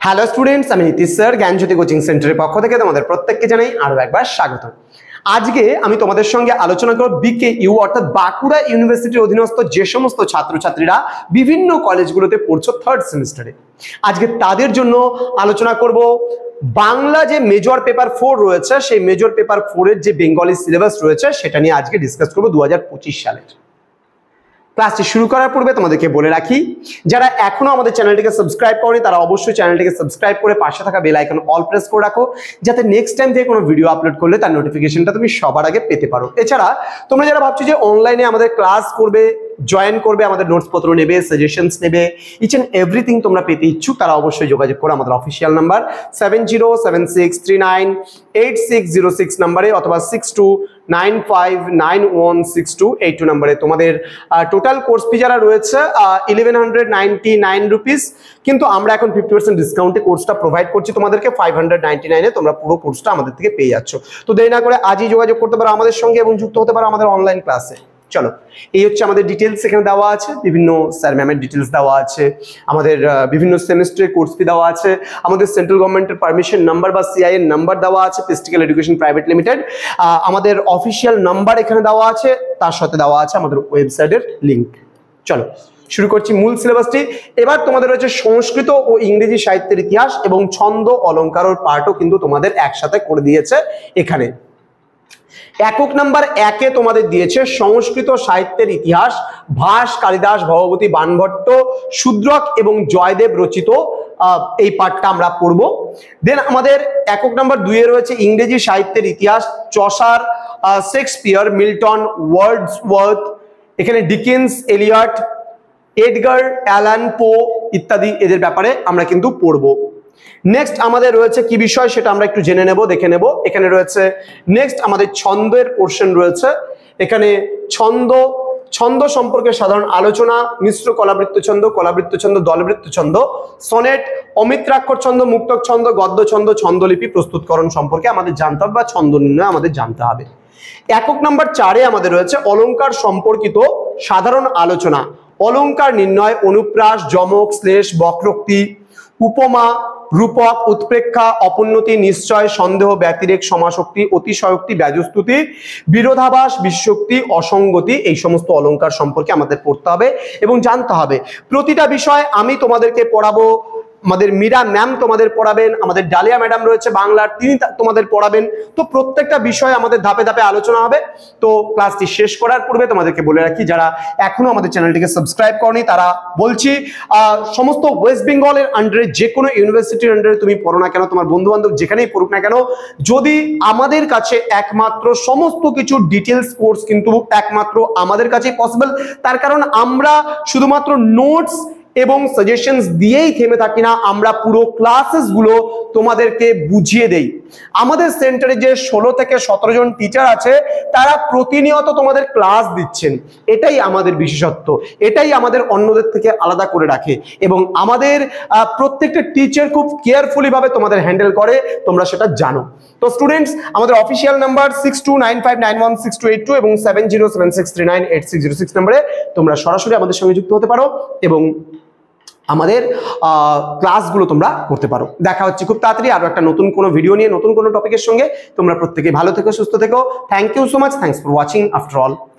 Hello students, আমি Nitish sir জ্ঞানজ্যোতি coaching সেন্টারের পক্ষ থেকে তোমাদের প্রত্যেককে জানাই আরো একবার স্বাগত। আজকে আমি তোমাদের সঙ্গে আলোচনা করব বিকেইউ অর্থাৎ বাঁকুড়া ইউনিভার্সিটির অধীনস্থ যে সমস্ত ছাত্রছাত্রীরা বিভিন্ন কলেজগুলোতে পড়ছো থার্ড সেমিস্টারে, আজকে তাদের জন্য আলোচনা করব বাংলা যে মেজর পেপার 4 রয়েছে সেই মেজর পেপার 4 এর যে বেঙ্গলি সিলেবাস রয়েছে সেটা নিয়ে আজকে ডিসকাস করব 2025 সালের। ক্লাসটি শুরু করার পূর্বে তোমাদেরকে বলে রাখি, যারা এখনো আমাদের চ্যানেলটিকে সাবস্ক্রাইব করেনি তারা অবশ্যই চ্যানেলটিকে সাবস্ক্রাইব করে পাশে থাকা বেল আইকন অল প্রেস করে রাখো, যাতে নেক্সট টাইম থেকে কোনো ভিডিও আপলোড করলে তার নোটিফিকেশনটা তুমি সবার আগে পেতে পারো। এছাড়া তোমরা যারা ভাবছো যে অনলাইনে আমাদের ক্লাস করবে, জয়েন করবে, আমাদের নোটস পত্র নেবে, সাজেশনস নেবে, ইচ এন্ড এভরিথিং তোমরা পেতে ইচ্ছুক, তারা অবশ্যই যোগাযোগ করো আমাদের অফিসিয়াল নাম্বার 7076398606 নম্বরে অথবা 6295916282 নম্বরে। তোমাদের টোটাল কোর্স ফি যারা রয়েছে 1199 রুপিস, কিন্তু আমরা এখন 50% ডিসকাউন্টে কোর্সটা প্রোভাইড করছি তোমাদেরকে 599 তোমরা পুরো কোর্সটা আমাদের থেকে পেয়ে যাচ্ছ। তো দেরি না করে আজই যোগাযোগ করতে পারো আমাদের সঙ্গে এবং যুক্ত হতে পারো আমাদের অনলাইন ক্লাসে। চলো, এই হচ্ছে আমাদের ডিটেলস, এখানে দেওয়া আছে বিভিন্ন স্যার ম্যামের ডিটেলস দেওয়া আছে, আমাদের বিভিন্ন সেমিস্টারের কোর্স ফি দেওয়া আছে, আমাদের সেন্ট্রাল গভর্নমেন্টের পারমিশন নাম্বার বা সিআই এর নাম্বার দেওয়া আছে, পেস্টিক্যাল এডুকেশন প্রাইভেট লিমিটেড, আমাদের অফিসিয়াল নাম্বার এখানে দেওয়া আছে, তার সাথে দেওয়া আছে আমাদের ওয়েবসাইটের লিংক। চলো শুরু করছি মূল সিলেবাসটি। এবার তোমাদের রয়েছে সংস্কৃত ও ইংরেজি সাহিত্যের ইতিহাস এবং ছন্দ অলঙ্কার পার্টও কিন্তু তোমাদের একসাথে করে দিয়েছে এখানে। একক নাম্বার 1-এ তোমাদের দিয়েছে সংস্কৃত সাহিত্যের ইতিহাস, ভাস, কালিদাস, ভবভূতি, বাণভট্ট, শূদ্রক এবং জয়দেব রচিত এই পার্টটা আমরা পড়বো। দেন আমাদের একক নাম্বার 2-এ রয়েছে ইংরেজি সাহিত্যের ইতিহাস, চসার, শেক্সপিয়ার, মিল্টন, ওয়ার্ডসওয়ার্থ, এখানে ডিকেন্স, এলিয়ট, এডগার অ্যালান পো ইত্যাদি এদের ব্যাপারে আমরা কিন্তু পড়বো। নেক্সট আমাদের রয়েছে কি বিষয় সেটা আমরা একটু জেনে নেব, দেখে নেব। এখানে রয়েছে নেক্সট আমাদের ছন্দের পোর্শন রয়েছে, এখানে ছন্দ সম্পর্কে সাধারণ আলোচনা, মিশ্র কলাবৃত্ত ছন্দ, কলাবৃত্ত ছন্দ, দলবৃত্ত ছন্দ, সনেট, অমিত্রাক্ষর ছন্দ, মুক্তক ছন্দ, গদ্য ছন্দ, ছন্দলিপি প্রস্তুতকরণ সম্পর্কে আমাদের জানতে হবে বা ছন্দ নির্ণয় আমাদের জানতে হবে। একক নাম্বার 4-এ আমাদের রয়েছে অলঙ্কার সম্পর্কিত সাধারণ আলোচনা, অলঙ্কার নির্ণয়, অনুপ্রাস, যমক, শ্লেষ, বক্রোক্তি, উপমা, রূপক, উৎপ্রেক্ষা, অপোন্নতি, নিশ্চয়, সন্দেহ, ব্যতিরেক, সমাসক্তি, অতিশয়োক্তি, ব্যাজস্তুতি, বিরোধাভাস, বিশ্বক্তি, অসঙ্গতি, এই সমস্ত অলঙ্কার সম্পর্কে আমাদের পড়তে হবে এবং জানতে হবে। প্রতিটা বিষয় আমি তোমাদেরকে পড়াবো, আমাদের মীরা ম্যাম তোমাদের পড়াবেন, আমাদের ডালিয়া ম্যাডাম রয়েছে বাংলার, তিনি তোমাদের পড়াবেন। তো প্রত্যেকটা বিষয় আমাদের ধাপে ধাপে আলোচনা হবে। তো ক্লাসটি শেষ করার পূর্বে তোমাদেরকে বলে রাখি, যারা এখনো আমাদের চ্যানেলটিকে সাবস্ক্রাইব করনি তারা বলছি, সমস্ত ওয়েস্ট বেঙ্গলের আন্ডারে যে কোনো ইউনিভার্সিটির আন্ডারে তুমি পড়ো না কেন, তোমার বন্ধু বান্ধব যেখানেই পড়ুক না কেন, যদি আমাদের কাছে একমাত্র সমস্ত কিছু ডিটেলস কোর্স কিন্তু একমাত্র আমাদের কাছেই পসিবল। তার কারণ আমরা শুধুমাত্র নোটস এবং সাজেশনস দিয়েই থেমে থাকি না, আমরা পুরো ক্লাসেস গুলো তোমাদেরকে বুঝিয়ে দেই। আমাদের সেন্টারে যে 16 থেকে 17 জন টিচার আছে তারা প্রতিনিয়ত তোমাদের ক্লাস দিচ্ছেন, এটাই আমাদের বিশেষত্ব, এটাই আমাদের অন্যদের থেকে আলাদা করে রাখে এবং আমাদের প্রত্যেকটা টিচার খুব কেয়ারফুলি ভাবে তোমাদের হ্যান্ডেল করে, তোমরা সেটা জানো। তো স্টুডেন্টস, আমাদের অফিসিয়াল নাম্বার 6295916282 এবং 7076398606 নম্বরে তোমরা সরাসরি আমাদের সঙ্গে যুক্ত হতে পারো এবং আমাদের ক্লাসগুলো তোমরা করতে পারো। দেখা হচ্ছে খুব তাড়াতাড়ি আরো একটা নতুন কোনো ভিডিও নিয়ে, নতুন কোনো টপিকের সঙ্গে। তোমরা প্রত্যেকে ভালো থেকো, সুস্থ থেকো। Thank you so much, thanks for watching after all.